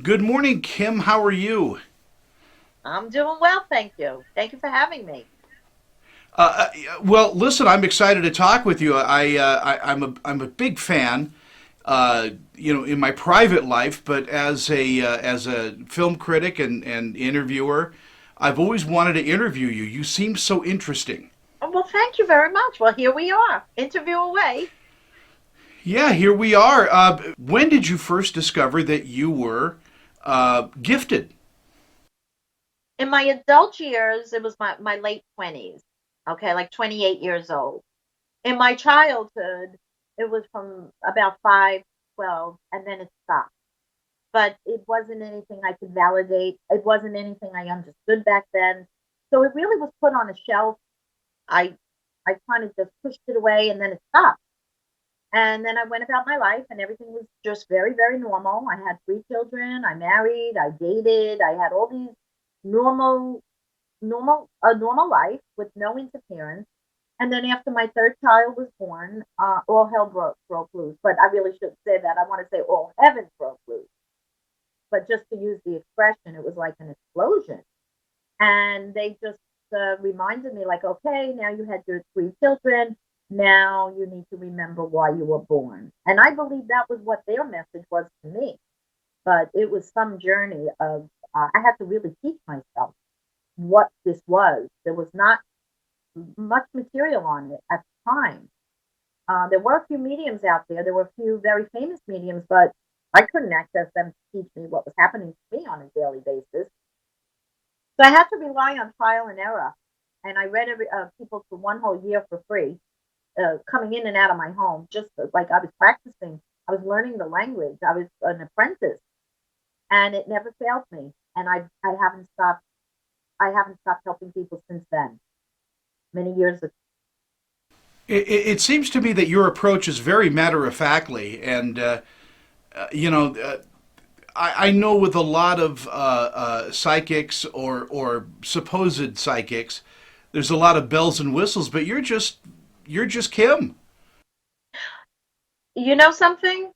Good morning, Kim. How are you? I'm doing well, thank you. Thank you for having me. Uh, well, listen, I'm excited to talk with you. I'm a big fan, in my private life, but as a film critic and interviewer, I've always wanted to interview you. You seem so interesting. Oh, well, thank you very much. Well, here we are, interview away. Yeah, here we are. When did you first discover that you were gifted? In my adult years, it was my late 20s, okay, like 28 years old. In my childhood, it was from about 5, 12, and then it stopped. But it wasn't anything I could validate. It wasn't anything I understood back then. So it really was put on a shelf. I I kind of just pushed it away and then it stopped. And then I went about my life and everything was just very, very normal. I had 3 children, I married, I dated, I had all these normal, a normal life with no interference. And then after my third child was born, all hell broke loose. But I really shouldn't say that. I want to say all heaven broke loose. But just to use the expression, it was like an explosion. And they just reminded me, like, okay, now you had your 3 children. Now you need to remember why you were born. And I believe that was what their message was to me. But it was some journey of, I had to really teach myself what this was. There was not much material on it at the time. There were a few mediums out there. There were a few very famous mediums, but I couldn't access them to teach me what was happening to me on a daily basis. So I had to rely on trial and error. And I read people for 1 whole year for free, coming in and out of my home, just like I was practicing. I was learning the language. I was an apprentice, and it never failed me. And I haven't stopped. I haven't stopped helping people since then. Many years ago. It seems to me that your approach is very matter of factly, and you know, I know with a lot of psychics or supposed psychics, there's a lot of bells and whistles, but you're just Kim. You know something?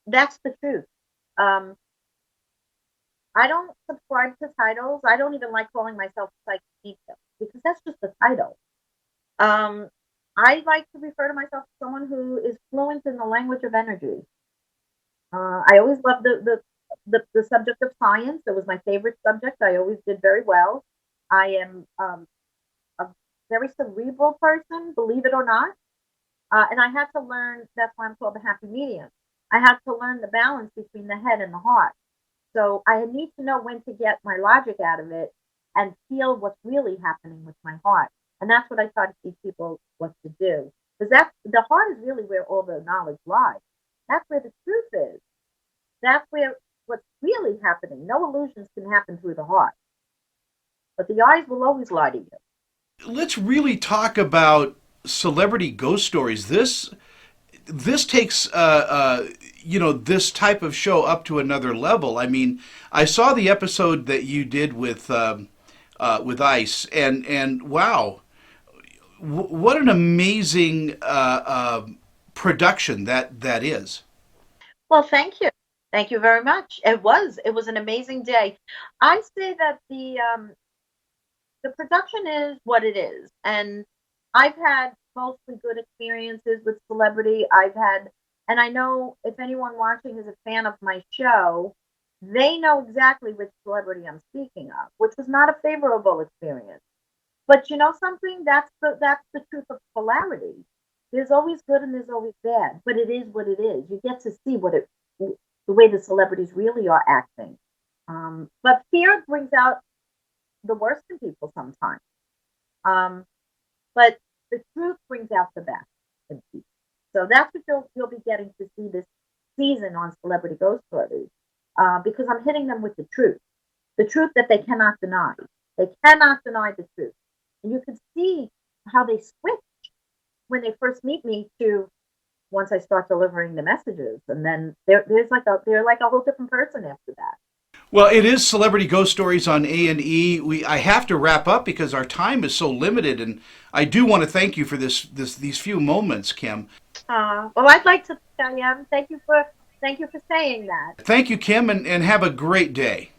That's the truth. Um, I don't subscribe to titles. I don't even like calling myself a psychic medium because that's just a title. Um, I like to refer to myself as someone who is fluent in the language of energy. I always loved the subject of science. It was my favorite subject. I always did very well. I am a very cerebral person, believe it or not. And I had to learn, that's why I'm called the happy medium. I had to learn the balance between the head and the heart. So I need to know when to get my logic out of it and feel what's really happening with my heart. And that's what I try to teach people what to do. Because that's the heart is really where all the knowledge lies. That's where the truth is. That's where what's really happening. No illusions can happen through the heart. But the eyes will always lie to you. Let's really talk about celebrity ghost stories. This takes this type of show up to another level. I mean, I saw the episode that you did with Ice, and wow, what an amazing production that is. Well, thank you. Thank you very much. It was an amazing day. I say that the production is what it is. And I've had mostly good experiences with celebrity. And I know if anyone watching is a fan of my show, they know exactly which celebrity I'm speaking of, which was not a favorable experience. But you know something? That's the truth of polarity. There's always good and there's always bad, but it is what it is. You get to see the way the celebrities really are acting. But fear brings out the worst in people sometimes. Um, but the truth brings out the best in people. So that's what you'll be getting to see this season on Celebrity Ghost Stories, because I'm hitting them with the truth that they cannot deny. They cannot deny the truth, and you can see how they switch when they first meet me to once I start delivering the messages, and then they're like a whole different person after that. Well, it is Celebrity Ghost Stories on A&E. I have to wrap up because our time is so limited, and I do want to thank you for these few moments, Kim. Well, I'd like to, Diane, thank you for Thank you for saying that. Thank you, Kim, and have a great day.